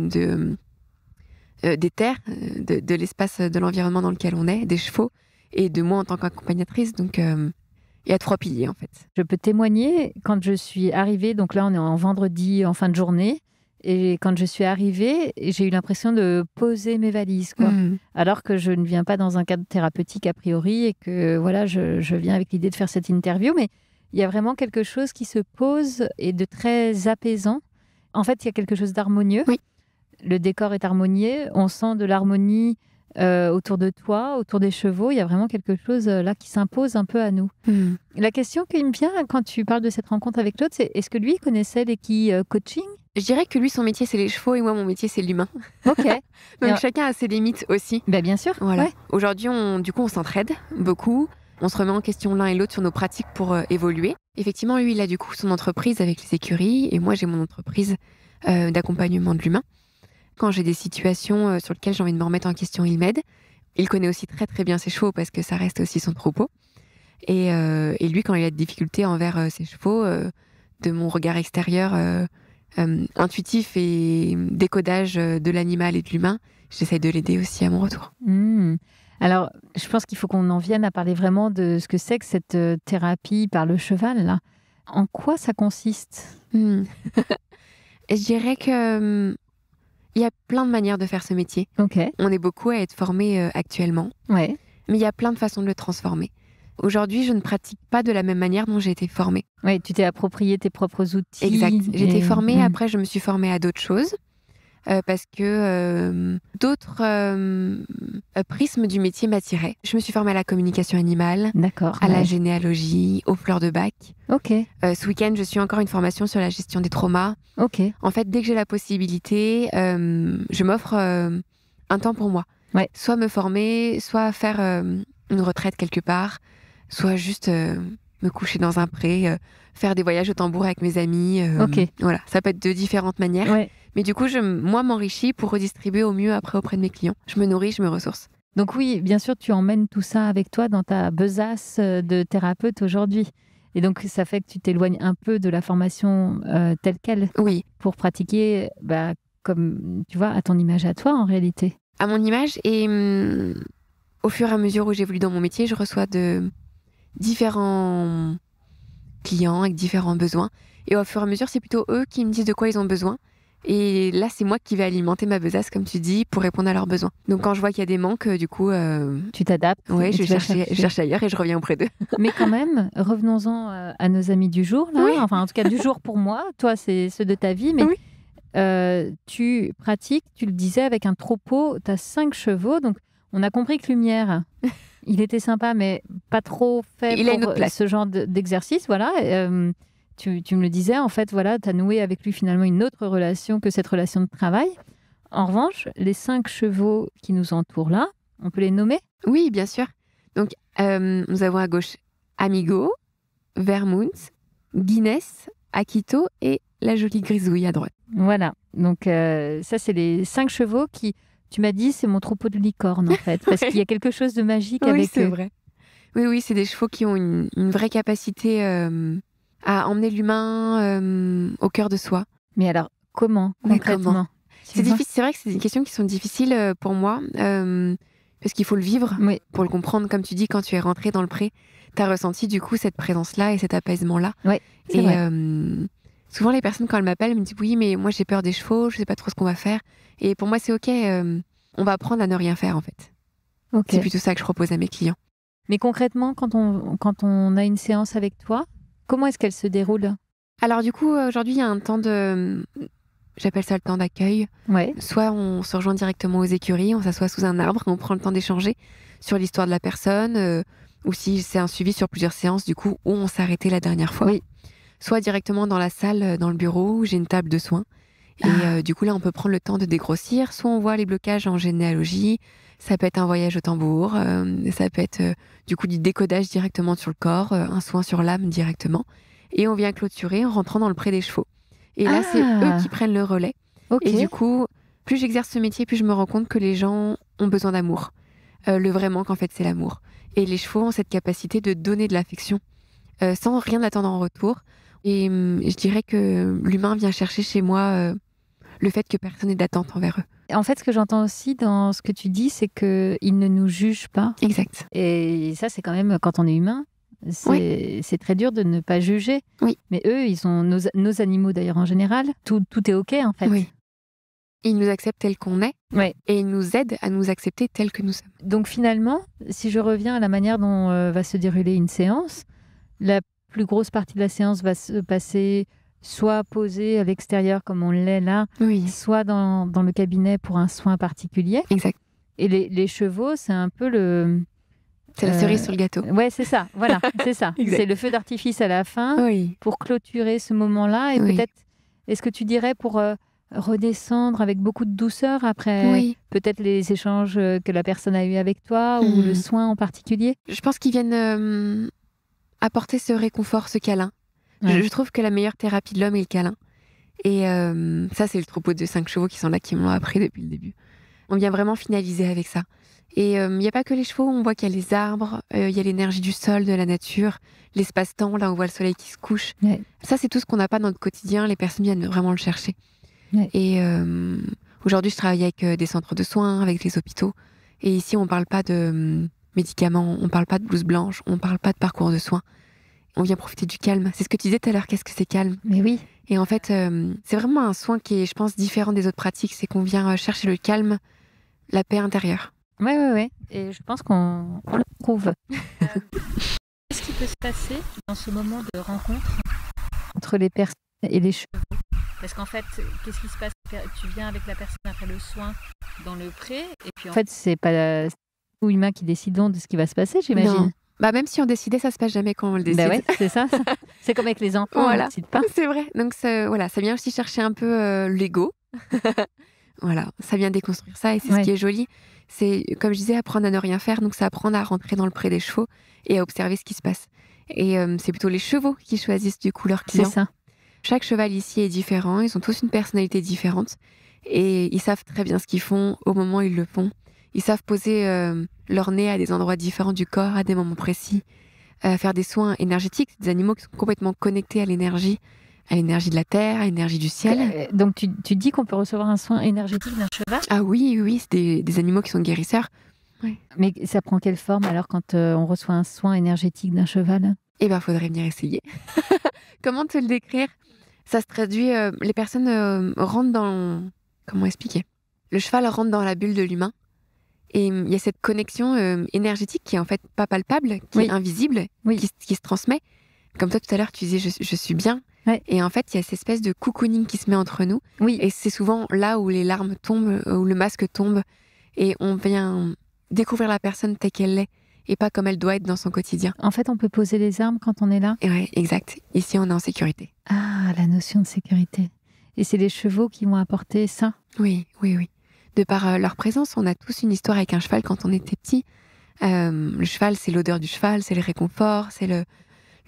des terres, de l'espace, de l'environnement dans lequel on est, des chevaux, et de moi en tant qu'accompagnatrice. Donc, il y a 3 piliers, en fait. Je peux témoigner, quand je suis arrivée, donc là, on est en vendredi, en fin de journée, et quand je suis arrivée, j'ai eu l'impression de poser mes valises, quoi. Alors que je ne viens pas dans un cadre thérapeutique a priori, et que voilà, je viens avec l'idée de faire cette interview, mais il y a vraiment quelque chose qui se pose et de très apaisant. En fait, il y a quelque chose d'harmonieux. Oui. Le décor est harmonieux, on sent de l'harmonie autour de toi, autour des chevaux. Il y a vraiment quelque chose là qui s'impose un peu à nous. La question qui me vient quand tu parles de cette rencontre avec l'autre, c'est est-ce que lui connaissait l'équi-coaching? Je dirais que lui, son métier, c'est les chevaux, et moi, mon métier, c'est l'humain. Ok. Donc, chacun a ses limites aussi. Ben, bien sûr. Voilà. Ouais. Aujourd'hui, on s'entraide beaucoup. On se remet en question l'un et l'autre sur nos pratiques pour évoluer. Effectivement, lui, il a du coup son entreprise avec les écuries, et moi, j'ai mon entreprise d'accompagnement de l'humain. Quand j'ai des situations sur lesquelles j'ai envie de me remettre en question, il m'aide. Il connaît aussi très très bien ses chevaux parce que ça reste aussi son troupeau. Et lui, quand il a des difficultés envers ses chevaux, de mon regard extérieur intuitif et décodage de l'animal et de l'humain, j'essaie de l'aider aussi à mon retour. Alors, je pense qu'il faut qu'on en vienne à parler vraiment de ce que c'est que cette thérapie par le cheval, là. En quoi ça consiste ? Je dirais que il y a plein de manières de faire ce métier. Ok. On est beaucoup à être formés actuellement, Ouais. mais il y a plein de façons de le transformer. Aujourd'hui, je ne pratique pas de la même manière dont j'ai été formée. Ouais, tu t'es approprié tes propres outils. Exact. J'ai été formée, Mm. après je me suis formée à d'autres choses. Parce que d'autres prismes du métier m'attiraient. Je me suis formée à la communication animale, D'accord. à la ouais. généalogie, aux fleurs de bac. Ok. Ce week-end, je suis encore une formation sur la gestion des traumas. Ok. En fait, dès que j'ai la possibilité, je m'offre un temps pour moi. Ouais. Soit me former, soit faire une retraite quelque part, soit juste me coucher dans un pré, faire des voyages au tambour avec mes amis. Ok. Voilà, ça peut être de différentes manières. Ouais. Mais du coup, moi, m'enrichis pour redistribuer au mieux après auprès de mes clients. Je me nourris, je me ressource. Donc oui, bien sûr, tu emmènes tout ça avec toi dans ta besace de thérapeute aujourd'hui. Et donc, ça fait que tu t'éloignes un peu de la formation telle qu'elle Oui, pour pratiquer, comme, tu vois, à ton image à toi en réalité. à mon image. Et au fur et à mesure où j'évolue dans mon métier, je reçois de différents clients avec différents besoins. Et au fur et à mesure, c'est plutôt eux qui me disent de quoi ils ont besoin. Et là, c'est moi qui vais alimenter ma besace, comme tu dis, pour répondre à leurs besoins. Donc, quand je vois qu'il y a des manques, du coup, Tu t'adaptes. ouais, et je tu vas cherche ailleurs et je reviens auprès d'eux. Mais quand même, revenons-en à nos amis du jour. Là. Oui. Enfin, en tout cas, du jour pour moi. Toi, c'est ceux de ta vie. Mais Oui. tu pratiques, tu le disais, avec un troupeau. Tu as 5 chevaux. Donc, on a compris que Lumière, il était sympa, mais pas trop fait Il a une pour autre place. ce genre d'exercice. Voilà. Tu me le disais, en fait, voilà, tu as noué avec lui finalement une autre relation que cette relation de travail. En revanche, les 5 chevaux qui nous entourent là, on peut les nommer ? Oui, bien sûr. Donc, nous avons à gauche Amigo, Vermouth, Guinness, Akito et la jolie Grisouille à droite. Voilà, donc ça c'est les 5 chevaux qui, tu m'as dit, c'est mon troupeau de licornes en fait, parce Ouais. qu'il y a quelque chose de magique Oui, avec c'est eux. vrai. Oui, c'est des chevaux qui ont une vraie capacité à emmener l'humain au cœur de soi. Mais alors, comment Mais concrètement comment Tu C'est vois difficile. C'est vrai que c'est des questions qui sont difficiles pour moi parce qu'il faut le vivre Oui, pour le comprendre. Comme tu dis, quand tu es rentré dans le pré, tu as ressenti du coup cette présence-là et cet apaisement-là. ouais, c'est Et vrai. souvent, les personnes, quand elles m'appellent, elles me disent oui, mais moi j'ai peur des chevaux, je sais pas trop ce qu'on va faire. Et pour moi, c'est ok. On va apprendre à ne rien faire en fait. Ok. C'est plutôt ça que je propose à mes clients. Mais concrètement, quand on a une séance avec toi, comment est-ce qu'elle se déroule ? Alors du coup, aujourd'hui, il y a un temps j'appelle ça le temps d'accueil. Ouais, Soit on se rejoint directement aux écuries, on s'assoit sous un arbre, on prend le temps d'échanger sur l'histoire de la personne, ou si c'est un suivi sur plusieurs séances, du coup, où on s'est arrêté la dernière fois. Oui. Soit directement dans la salle, dans le bureau, où j'ai une table de soins. Et du coup, là, on peut prendre le temps de dégrossir. Soit on voit les blocages en généalogie, ça peut être un voyage au tambour, ça peut être du coup du décodage directement sur le corps, un soin sur l'âme directement. Et on vient clôturer en rentrant dans le pré des chevaux. Et là, c'est eux qui prennent le relais. ok. Et du coup, plus j'exerce ce métier, plus je me rends compte que les gens ont besoin d'amour. Le vrai manque, en fait, c'est l'amour. Et les chevaux ont cette capacité de donner de l'affection sans rien attendre en retour. Et je dirais que l'humain vient chercher chez moi le fait que personne n'ait d'attente envers eux. En fait, ce que j'entends aussi dans ce que tu dis, c'est qu'ils ne nous jugent pas. Exact. Et ça, c'est quand même, quand on est humain, c'est très dur de ne pas juger. Oui. Mais eux, ils ont nos animaux d'ailleurs en général. Tout est OK en fait. Oui. Ils nous acceptent tels qu'on est Ouais. et ils nous aident à nous accepter tels que nous sommes. Donc finalement, si je reviens à la manière dont va se dérouler une séance, la plus grosse partie de la séance va se passer soit posée à l'extérieur comme on l'est là, Oui, soit dans le cabinet pour un soin particulier. exact. Et les chevaux, c'est un peu le... C'est la cerise sur le gâteau. Ouais, c'est ça. Voilà, c'est ça. Exact. C'est le feu d'artifice à la fin Oui. pour clôturer ce moment-là. Et Oui. peut-être, est-ce que tu dirais pour redescendre avec beaucoup de douceur après Oui. peut-être les échanges que la personne a eu avec toi ou Mhm. le soin en particulier? Je pense qu'ils viennent apporter ce réconfort, ce câlin. Ouais. Je trouve que la meilleure thérapie de l'homme est le câlin. Et ça, c'est le troupeau de 5 chevaux qui sont là, qui m'ont appris depuis le début. On vient vraiment finaliser avec ça. Et il n'y a pas que les chevaux, on voit qu'il y a les arbres, il y a l'énergie du sol, de la nature, l'espace-temps, là on voit le soleil qui se couche. Ouais. Ça, c'est tout ce qu'on n'a pas dans notre quotidien, les personnes viennent vraiment le chercher. Ouais. Et aujourd'hui, je travaille avec des centres de soins, avec les hôpitaux. Et ici, on ne parle pas de médicaments, on ne parle pas de blouse blanche, on ne parle pas de parcours de soins. On vient profiter du calme. C'est ce que tu disais tout à l'heure, qu'est-ce que c'est calme? Mais oui. Et en fait, c'est vraiment un soin qui est, je pense, différent des autres pratiques. C'est qu'on vient chercher le calme, la paix intérieure. Ouais. Et je pense qu'on le trouve. Qu'est-ce qui peut se passer dans ce moment de rencontre entre les personnes et les chevaux? Parce qu'en fait, qu'est-ce qui se passe? Tu viens avec la personne après le soin dans le pré, et puis en fait, c'est pas nous humains qui décidons de ce qui va se passer, j'imagine. Non. Bah, même si on décidait, ça se passe jamais quand on le décide. Bah ouais, c'est ça. C'est comme avec les enfants, Voilà. on ne décide pas. C'est vrai. Donc ça vient aussi chercher un peu l'ego. Voilà, ça vient déconstruire ça et c'est ce qui est joli. C'est, comme je disais, apprendre à ne rien faire. Donc c'est apprendre à rentrer dans le pré des chevaux et à observer ce qui se passe. Et c'est plutôt les chevaux qui choisissent du coup leurs clients. C'est ça. Chaque cheval ici est différent. Ils ont tous une personnalité différente. Et ils savent très bien ce qu'ils font au moment où ils le font. Ils savent poser leur nez à des endroits différents du corps, à des moments précis. Faire des soins énergétiques. C'est des animaux qui sont complètement connectés à l'énergie de la terre, à l'énergie du ciel. Donc tu dis qu'on peut recevoir un soin énergétique d'un cheval? Ah oui, c'est des animaux qui sont guérisseurs. Ouais. Mais ça prend quelle forme alors quand on reçoit un soin énergétique d'un cheval? Eh ben, faudrait venir essayer. Comment te le décrire? Ça se traduit, les personnes rentrent dans... Comment expliquer? Le cheval rentre dans la bulle de l'humain. Et il y a cette connexion énergétique qui est en fait pas palpable, qui est invisible, qui se transmet. Comme toi tout à l'heure, tu disais je suis bien. Ouais. Et en fait, il y a cette espèce de cocooning qui se met entre nous. Oui. Et c'est souvent là où les larmes tombent, où le masque tombe. Et on vient découvrir la personne telle qu'elle est et pas comme elle doit être dans son quotidien. En fait, on peut poser les armes quand on est là? Oui, exact. Ici, on est en sécurité. Ah, la notion de sécurité. Et c'est les chevaux qui vont apporter ça? Oui. De par leur présence, on a tous une histoire avec un cheval quand on était petit. Le cheval, c'est l'odeur du cheval, c'est le réconfort, c'est le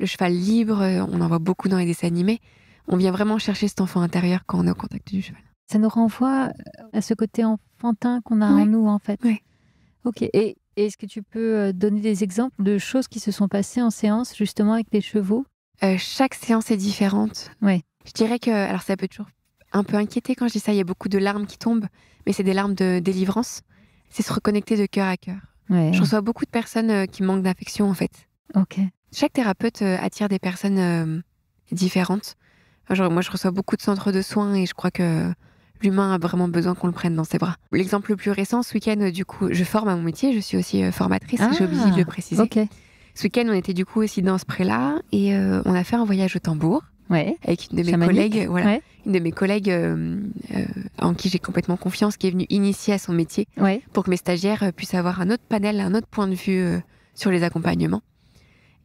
cheval libre. On en voit beaucoup dans les dessins animés. On vient vraiment chercher cet enfant intérieur quand on est au contact du cheval. Ça nous renvoie à ce côté enfantin qu'on a en nous, en fait. Oui. Ok. Et est-ce que tu peux donner des exemples de choses qui se sont passées en séance, justement, avec les chevaux? Chaque séance est différente. Oui. Je dirais que, alors ça peut toujours un peu inquiéter quand je dis ça, il y a beaucoup de larmes qui tombent, mais c'est des larmes de délivrance. C'est se reconnecter de cœur à cœur. Ouais. Je reçois beaucoup de personnes qui manquent d'affection, en fait. Ok. Chaque thérapeute attire des personnes différentes. Moi, je reçois beaucoup de centres de soins et je crois que l'humain a vraiment besoin qu'on le prenne dans ses bras. L'exemple le plus récent, ce week-end, du coup, je forme à mon métier, je suis aussi formatrice, j'ai oublié de le préciser. Ok. Ce week-end, on était du coup aussi dans ce pré-là et on a fait un voyage au tambour. Ouais. Avec une de mes collègues, une de mes collègues en qui j'ai complètement confiance, qui est venue initier à son métier, pour que mes stagiaires puissent avoir un autre panel, un autre point de vue sur les accompagnements.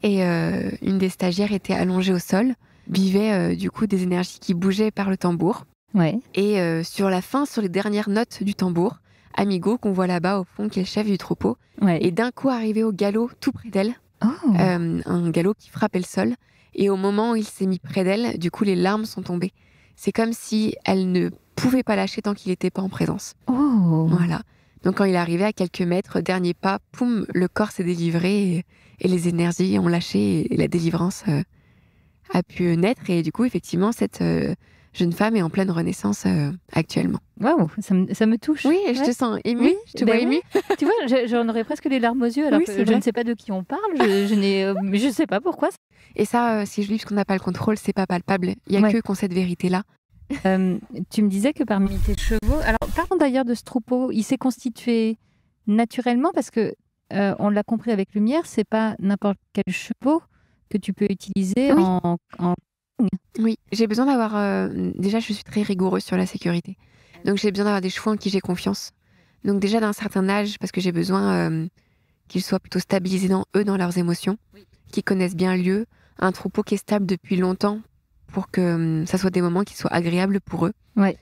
Et une des stagiaires était allongée au sol, vivait du coup des énergies qui bougeaient par le tambour. Ouais. Et sur la fin, sur les dernières notes du tambour, Amigo, qu'on voit là-bas au fond, qui est le chef du troupeau, est d'un coup arrivé au galop tout près d'elle, un galop qui frappait le sol. Et au moment où il s'est mis près d'elle, du coup, les larmes sont tombées. C'est comme si elle ne pouvait pas lâcher tant qu'il n'était pas en présence. Oh. Voilà. Donc, quand il est arrivé à quelques mètres, dernier pas, poum, le corps s'est délivré et les énergies ont lâché et la délivrance a pu naître. Et du coup, effectivement, cette jeune femme est en pleine renaissance actuellement. Waouh, ça me touche. Oui, je te sens émue, je te vois émue. Tu vois, j'en aurais presque les larmes aux yeux, alors que je ne sais pas de qui on parle, je ne sais pas pourquoi. Et ça, si je dis qu'on n'a pas le contrôle, c'est pas palpable. Il n'y a que qu'on cette vérité-là. Tu me disais que parmi tes chevaux... Alors, parlons d'ailleurs de ce troupeau. Il s'est constitué naturellement parce que, on l'a compris avec Lumière, c'est pas n'importe quel chevaux que tu peux utiliser en... Oui, j'ai besoin d'avoir... déjà, je suis très rigoureuse sur la sécurité. Donc, j'ai besoin d'avoir des chevaux en qui j'ai confiance. Donc, déjà d'un certain âge, parce que j'ai besoin qu'ils soient plutôt stabilisés dans leurs émotions, qu'ils connaissent bien le lieu, un troupeau qui est stable depuis longtemps pour que ça soit des moments qui soient agréables pour eux. Ouais.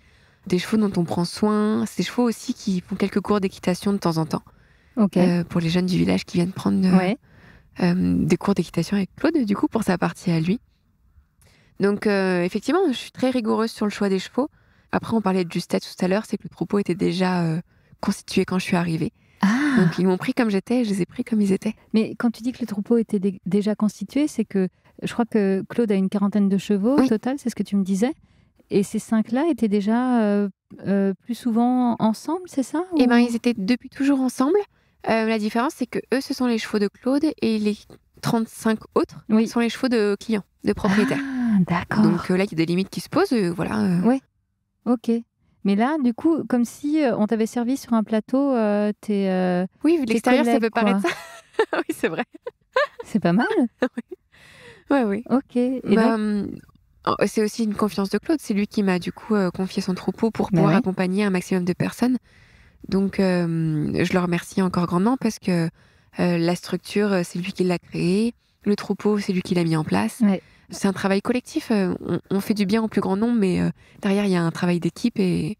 Des chevaux dont on prend soin, c'est des chevaux aussi qui font quelques cours d'équitation de temps en temps. Okay. Pour les jeunes du village qui viennent prendre des cours d'équitation avec Claude, du coup, pour sa partie à lui. Donc, effectivement, je suis très rigoureuse sur le choix des chevaux. Après, on parlait de justesse tout à l'heure, c'est que le troupeau était déjà constitué quand je suis arrivée. Ah. Donc, ils m'ont pris comme j'étais, je les ai pris comme ils étaient. Mais quand tu dis que le troupeau était déjà constitué, c'est que je crois que Claude a une quarantaine de chevaux au total, c'est ce que tu me disais. Et ces 5-là étaient déjà plus souvent ensemble, c'est ça? Eh bien, ils étaient depuis toujours ensemble. La différence, c'est que eux, ce sont les chevaux de Claude et les 35 autres Oui. sont les chevaux de clients, de propriétaires. Ah, d'accord. Donc là, il y a des limites qui se posent. Voilà. Ok. Mais là, du coup, comme si on t'avait servi sur un plateau, Oui, vu de tes l'extérieur, ça collègues, peut paraître quoi. ça. Oui, c'est vrai. C'est pas mal. Oui. Ok. Et Bah, donc, c'est aussi une confiance de Claude. C'est lui qui m'a du coup confié son troupeau pour Bah pouvoir ouais. accompagner un maximum de personnes. Donc, je le remercie encore grandement parce que la structure, c'est lui qui l'a créée. Le troupeau, c'est lui qui l'a mis en place. Ouais. C'est un travail collectif. On fait du bien au plus grand nombre, mais derrière, il y a un travail d'équipe et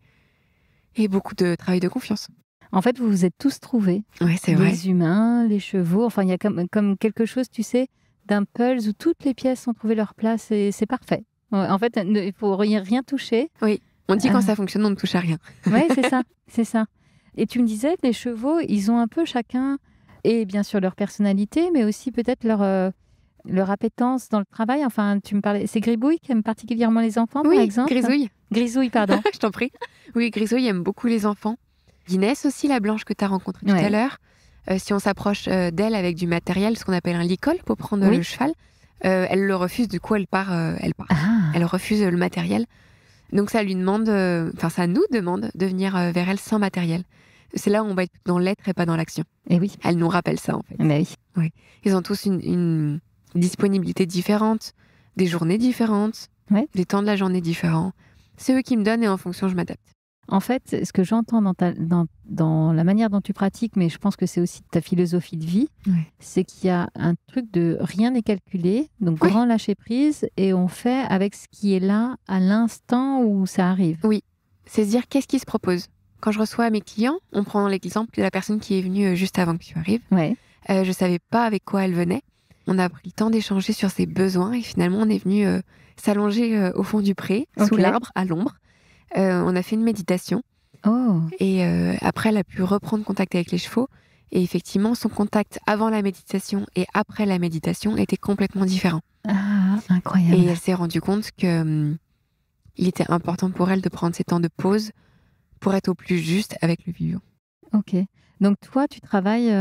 beaucoup de travail de confiance. En fait, vous vous êtes tous trouvés. Oui, c'est vrai. Les humains, les chevaux. Enfin, il y a comme quelque chose, tu sais, d'un puzzle où toutes les pièces ont trouvé leur place et c'est parfait. Ouais, en fait, il faut rien toucher. On dit quand Ah. ça fonctionne, on ne touche à rien. Oui, c'est ça. C'est ça. Et tu me disais, les chevaux, ils ont un peu chacun, et bien sûr leur personnalité, mais aussi peut-être leur appétence dans le travail. Enfin, tu me parlais, c'est Gribouille qui aime particulièrement les enfants, Oui, par exemple. Grisouille. Grisouille, pardon. Je t'en prie. Oui, Grisouille aime beaucoup les enfants. Guinness aussi, la blanche que tu as rencontrée tout Ouais. à l'heure. Si on s'approche d'elle avec du matériel, ce qu'on appelle un licol pour prendre Oui. le cheval, elle le refuse. Du coup, elle part. Ah, Elle refuse le matériel. Donc ça lui demande, ça nous demande de venir vers elle sans matériel. C'est là où on va être dans l'être et pas dans l'action. et oui. Elle nous rappelle ça en fait. Mais oui. Ils ont tous une disponibilité différente, des journées différentes, Ouais. des temps de la journée différents. C'est eux qui me donnent et en fonction je m'adapte. En fait, ce que j'entends dans la manière dont tu pratiques, mais je pense que c'est aussi ta philosophie de vie, Ouais. c'est qu'il y a un truc de rien n'est calculé, donc Oui. grand lâcher prise, et on fait avec ce qui est là à l'instant où ça arrive. C'est se dire qu'est-ce qui se propose. Quand je reçois mes clients, on prend l'exemple de la personne qui est venue juste avant que tu arrives. Ouais. Je savais pas avec quoi elle venait. On a pris le temps d'échanger sur ses besoins et finalement on est venu s'allonger au fond du pré, sous Ok. l'arbre, à l'ombre. On a fait une méditation Oh, et après elle a pu reprendre contact avec les chevaux. Et effectivement, son contact avant la méditation et après la méditation était complètement différent. ah, incroyable. Et elle s'est rendue compte que il était important pour elle de prendre ces temps de pause pour être au plus juste avec le vivant. Ok. Donc toi, tu travailles,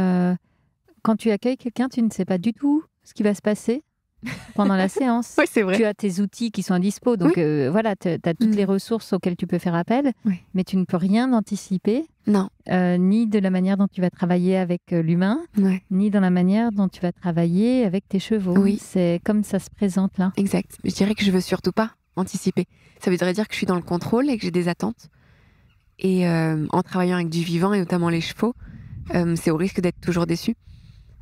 quand tu accueilles quelqu'un, tu ne sais pas du tout ce qui va se passer pendant la séance. Oui, c'est vrai. Tu as tes outils qui sont à dispo, donc voilà, tu as toutes les ressources auxquelles tu peux faire appel, Oui. mais tu ne peux rien anticiper, Non. ni de la manière dont tu vas travailler avec l'humain, Ouais. ni dans la manière dont tu vas travailler avec tes chevaux. Oui. C'est comme ça se présente là. Exact. Je dirais que je veux surtout pas anticiper. Ça voudrait dire que je suis dans le contrôle et que j'ai des attentes. Et en travaillant avec du vivant et notamment les chevaux, c'est au risque d'être toujours déçu.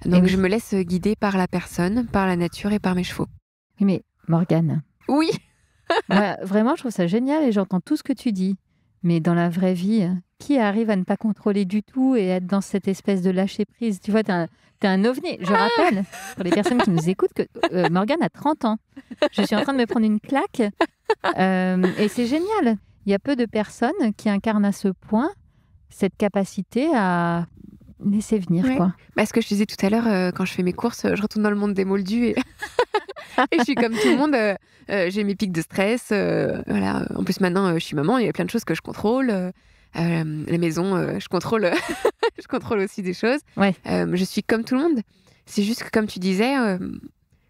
Donc oui. je me laisse guider par la personne, par la nature et par mes chevaux. Oui, mais Morgane, Oui. moi, vraiment, je trouve ça génial et j'entends tout ce que tu dis. Mais dans la vraie vie, qui arrive à ne pas contrôler du tout et être dans cette espèce de lâcher prise? Tu vois, t'es un ovni. Je rappelle, pour les personnes qui nous écoutent, que Morgane a 30 ans. Je suis en train de me prendre une claque. Et c'est génial. Il y a peu de personnes qui incarnent à ce point cette capacité à laisser venir, Ouais. quoi. Bah, ce que je disais tout à l'heure, quand je fais mes courses, je retourne dans le monde des moldus et, et je suis comme tout le monde. J'ai mes pics de stress. Voilà. En plus, maintenant, je suis maman. Il y a plein de choses que je contrôle. La maison, je contrôle. Je contrôle aussi des choses. Ouais. Je suis comme tout le monde. C'est juste que, comme tu disais,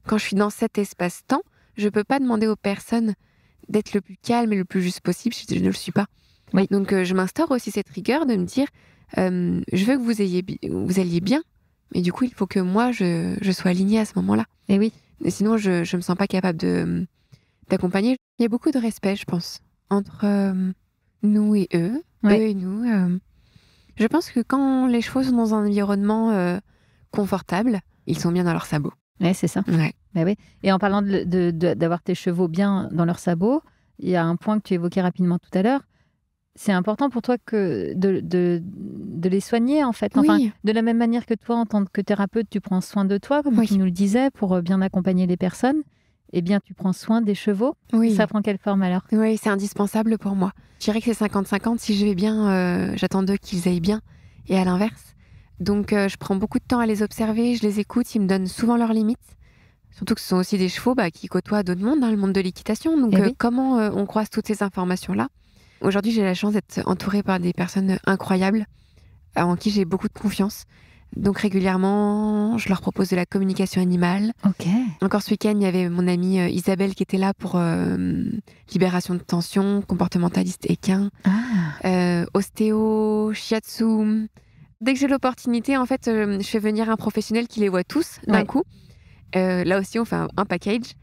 quand je suis dans cet espace-temps, je peux pas demander aux personnes d'être le plus calme et le plus juste possible si je ne le suis pas. Oui. Donc, je m'instaure aussi cette rigueur de me dire, je veux que vous alliez bien, mais du coup, il faut que moi, je sois alignée à ce moment-là. Et oui. Et sinon, je me sens pas capable d'accompagner. Il y a beaucoup de respect, je pense, entre nous et eux, Ouais. eux et nous. Je pense que quand les chevaux sont dans un environnement confortable, ils sont bien dans leurs sabots. Ouais, c'est ça. Ouais. Bah oui. Et en parlant d'avoir tes chevaux bien dans leurs sabots, il y a un point que tu évoquais rapidement tout à l'heure. C'est important pour toi de les soigner, en fait. Enfin, Oui. de la même manière que toi, en tant que thérapeute, tu prends soin de toi, comme Oui. tu nous le disais, pour bien accompagner les personnes. Eh bien, tu prends soin des chevaux. Oui. Ça prend quelle forme alors? Oui, c'est indispensable pour moi. Je dirais que c'est 50-50. Si je vais bien, j'attends d'eux qu'ils aillent bien. Et à l'inverse. Donc, je prends beaucoup de temps à les observer, je les écoute, ils me donnent souvent leurs limites. Surtout que ce sont aussi des chevaux qui côtoient d'autres mondes, le monde de l'équitation. Donc, Eh oui. comment on croise toutes ces informations-là? Aujourd'hui, j'ai la chance d'être entourée par des personnes incroyables, en qui j'ai beaucoup de confiance. Donc régulièrement, je leur propose de la communication animale. Ok. Encore ce week-end, il y avait mon amie Isabelle qui était là pour libération de tension, comportementaliste équin, ostéo, shiatsu. Dès que j'ai l'opportunité, en fait, je fais venir un professionnel qui les voit tous d'un coup. Là aussi, on fait un package.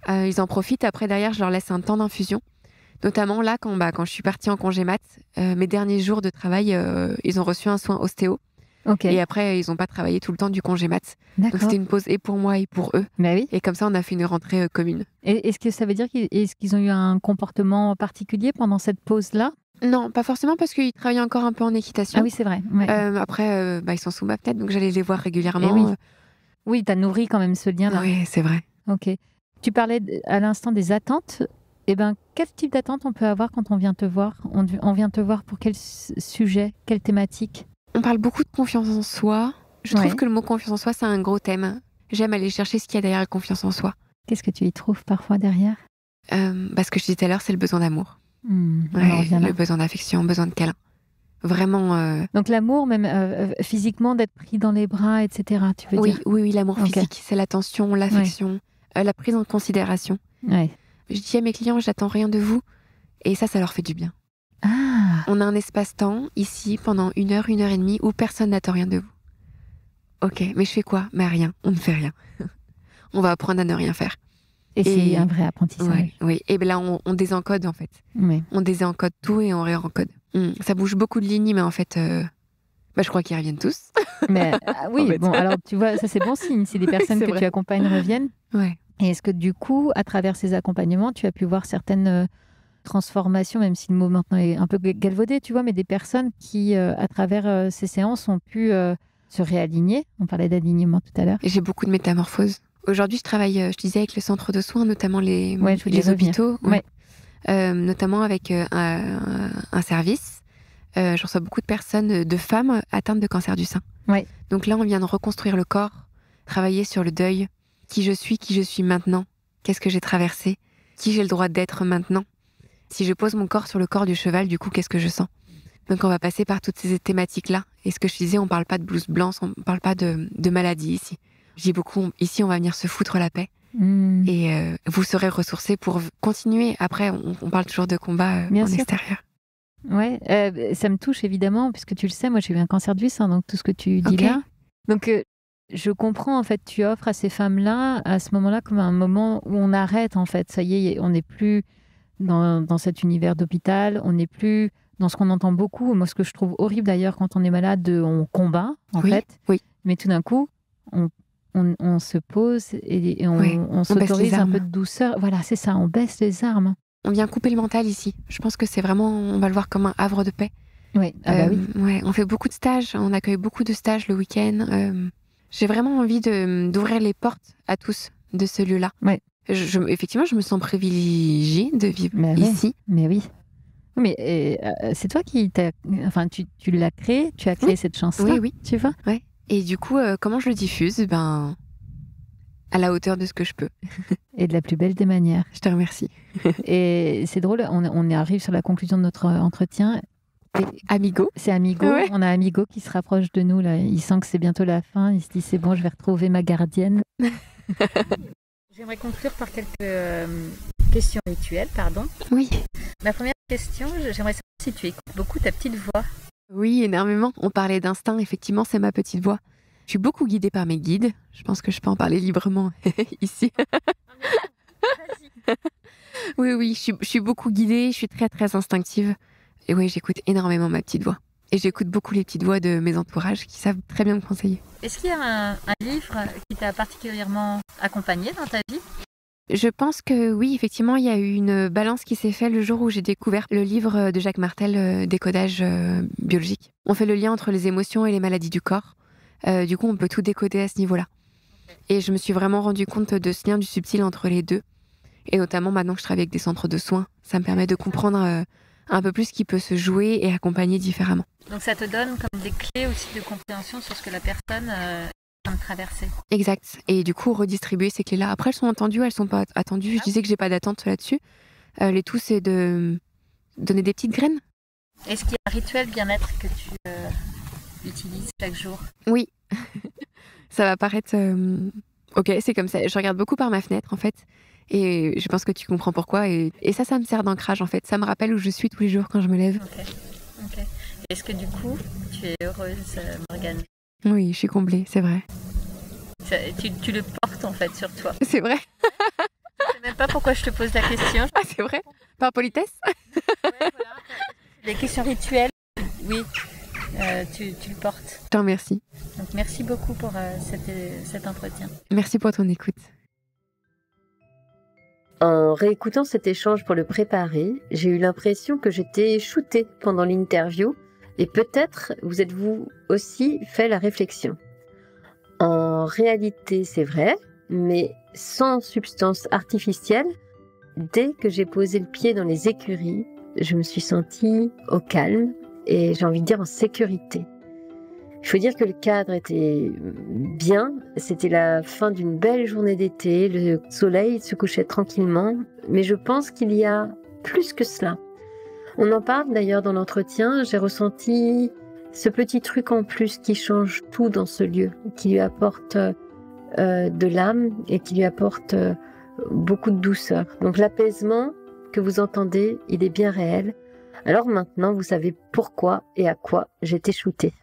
Ils en profitent. Après, derrière, je leur laisse un temps d'infusion. Notamment là, quand je suis partie en congé mat, mes derniers jours de travail, ils ont reçu un soin ostéo. Okay. Et après, ils n'ont pas travaillé tout le temps du congé mat. D'accord. Donc c'était une pause et pour moi et pour eux. Bah oui. Et comme ça, on a fait une rentrée commune. Et est-ce que ça veut dire qu'ils ont eu un comportement particulier pendant cette pause-là ? Non, pas forcément parce qu'ils travaillent encore un peu en équitation. Ah oui, c'est vrai. Ouais. Après, ils sont sous ma fenêtre, donc j'allais les voir régulièrement. Et oui, tu as nourri quand même ce lien-là. Oui, c'est vrai. Ok. Tu parlais à l'instant des attentes. Eh ben, quel type d'attente on peut avoir quand on vient te voir ? On vient te voir pour quel sujet, quelle thématique ? On parle beaucoup de confiance en soi. Je trouve que le mot confiance en soi, c'est un gros thème. J'aime aller chercher ce qu'il y a derrière la confiance en soi. Qu'est-ce que tu y trouves parfois derrière ? Ce que je disais tout à l'heure, c'est le besoin d'amour. Le besoin d'affection, besoin de câlin. Vraiment. Donc l'amour, même physiquement, d'être pris dans les bras, etc. Tu veux dire ? Oui, l'amour physique. C'est l'attention, l'affection, la prise en considération. Ouais. Je dis à mes clients, j'attends rien de vous. Et ça leur fait du bien. Ah. On a un espace-temps ici pendant 1 heure, 1 heure et demie où personne n'attend rien de vous. Ok, mais je fais quoi ? Mais rien, on ne fait rien. On va apprendre à ne rien faire. Et c'est un vrai apprentissage. Oui. Et bien là, on désencode en fait. Oui. On désencode tout et on réencode. Ça bouge beaucoup de lignes, mais en fait, je crois qu'ils reviennent tous. Mais oui, en fait. Bon, alors tu vois, ça c'est bon signe si les personnes que tu accompagnes reviennent. Ouais. Et est-ce que du coup, à travers ces accompagnements, tu as pu voir certaines transformations, même si le mot maintenant est un peu galvaudé, tu vois, mais des personnes qui, à travers ces séances, ont pu se réaligner. On parlait d'alignement tout à l'heure. J'ai beaucoup de métamorphoses. Aujourd'hui, je travaille, je disais, avec le centre de soins, notamment les hôpitaux, notamment avec un service. Je reçois beaucoup de personnes, de femmes atteintes de cancer du sein. Ouais. Donc là, on vient de reconstruire le corps, travailler sur le deuil. Qui je suis maintenant ? Qu'est-ce que j'ai traversé ? Qui j'ai le droit d'être maintenant ? Si je pose mon corps sur le corps du cheval, du coup, qu'est-ce que je sens ? Donc on va passer par toutes ces thématiques-là. Et ce que je disais, on ne parle pas de blouse blanche, on ne parle pas de maladie ici. Je dis beaucoup, ici on va venir se foutre la paix. Et vous serez ressourcés pour continuer. Après, on parle toujours de combat en extérieur. Ouais, ça me touche évidemment, puisque tu le sais, moi j'ai eu un cancer du sein, donc tout ce que tu dis là. Donc je comprends, en fait, tu offres à ces femmes-là, à ce moment-là, comme un moment où on arrête, en fait. Ça y est, on n'est plus dans cet univers d'hôpital, on n'est plus dans ce qu'on entend beaucoup. Moi, ce que je trouve horrible d'ailleurs quand on est malade, on combat, en fait. Oui. Mais tout d'un coup, on se pose et on s'autorise un peu de douceur. Voilà, c'est ça, on baisse les armes. On vient couper le mental ici. Je pense que c'est vraiment, on va le voir comme un havre de paix. Oui, oui. On fait beaucoup de stages, on accueille beaucoup de stages le week-end. J'ai vraiment envie d'ouvrir les portes à tous de ce lieu-là. Ouais. Effectivement, je me sens privilégiée de vivre ici. Mais oui. Mais c'est toi qui tu l'as créé, tu as créé cette chance-là. Oui. Tu vois. Ouais. Et du coup, comment je le diffuse ? À la hauteur de ce que je peux. Et de la plus belle des manières. Je te remercie. Et c'est drôle, on arrive sur la conclusion de notre entretien. Amigo. C'est Amigo. Ouais. On a Amigo qui se rapproche de nous là. Il sent que c'est bientôt la fin. Il se dit c'est bon, je vais retrouver ma gardienne. J'aimerais conclure par quelques questions rituelles, pardon. Oui. Ma première question, j'aimerais savoir si tu écoutes beaucoup ta petite voix. Oui, énormément. On parlait d'instinct. Effectivement, c'est ma petite voix. Je suis beaucoup guidée par mes guides. Je pense que je peux en parler librement ici. Oui, je suis beaucoup guidée. Je suis très, très instinctive. Et oui, j'écoute énormément ma petite voix. Et j'écoute beaucoup les petites voix de mes entourages qui savent très bien me conseiller. Est-ce qu'il y a un livre qui t'a particulièrement accompagné dans ta vie ? Je pense que oui, effectivement, il y a eu une balance qui s'est faite le jour où j'ai découvert le livre de Jacques Martel, Décodage biologique. On fait le lien entre les émotions et les maladies du corps. Du coup, on peut tout décoder à ce niveau-là. Et je me suis vraiment rendu compte de ce lien du subtil entre les deux. Et notamment, maintenant que je travaille avec des centres de soins, ça me permet de comprendre un peu plus ce qui peut se jouer et accompagner différemment. Donc ça te donne comme des clés aussi de compréhension sur ce que la personne est en train de traverser. Exact. Et du coup, redistribuer ces clés-là. Après, elles sont attendues, elles sont pas attendues. Je disais que j'ai pas d'attente là-dessus. Les tout, c'est de donner des petites graines. Est-ce qu'il y a un rituel bien-être que tu utilises chaque jour ? Oui. Ça va paraître... Ok, c'est comme ça. Je regarde beaucoup par ma fenêtre, en fait. Et je pense que tu comprends pourquoi. Et ça me sert d'ancrage, en fait. Ça me rappelle où je suis tous les jours quand je me lève. Ok. Est-ce que du coup, tu es heureuse, Morgane ? Oui, je suis comblée, c'est vrai. Tu le portes, en fait, sur toi. C'est vrai. Je sais même pas pourquoi je te pose la question. Ah, c'est vrai. Par politesse. Ouais, voilà. Des questions rituelles. Oui, tu le portes. Je te remercie. Donc, merci beaucoup pour cet entretien. Merci pour ton écoute. En réécoutant cet échange pour le préparer, j'ai eu l'impression que j'étais shootée pendant l'interview et peut-être vous êtes-vous aussi fait la réflexion. En réalité, c'est vrai, mais sans substance artificielle, dès que j'ai posé le pied dans les écuries, je me suis sentie au calme et j'ai envie de dire en sécurité. Il faut dire que le cadre était bien, c'était la fin d'une belle journée d'été, le soleil se couchait tranquillement, mais je pense qu'il y a plus que cela. On en parle d'ailleurs dans l'entretien, j'ai ressenti ce petit truc en plus qui change tout dans ce lieu, qui lui apporte de l'âme et qui lui apporte beaucoup de douceur. Donc l'apaisement que vous entendez, il est bien réel. Alors maintenant, vous savez pourquoi et à quoi j'étais shootée.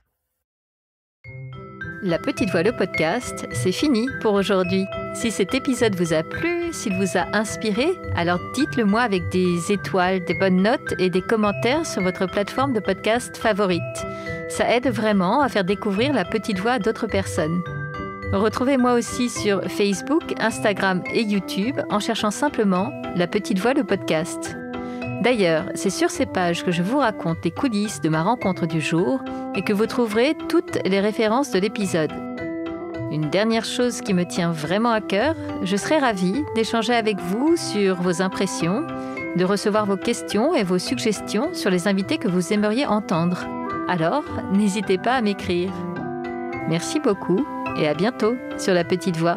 La Petite Voix, le podcast, c'est fini pour aujourd'hui. Si cet épisode vous a plu, s'il vous a inspiré, alors dites-le moi avec des étoiles, des bonnes notes et des commentaires sur votre plateforme de podcast favorite. Ça aide vraiment à faire découvrir La Petite Voix à d'autres personnes. Retrouvez-moi aussi sur Facebook, Instagram et YouTube en cherchant simplement La Petite Voix, le podcast. D'ailleurs, c'est sur ces pages que je vous raconte les coulisses de ma rencontre du jour et que vous trouverez toutes les références de l'épisode. Une dernière chose qui me tient vraiment à cœur, je serais ravie d'échanger avec vous sur vos impressions, de recevoir vos questions et vos suggestions sur les invités que vous aimeriez entendre. Alors, n'hésitez pas à m'écrire. Merci beaucoup et à bientôt sur La Petite Voix.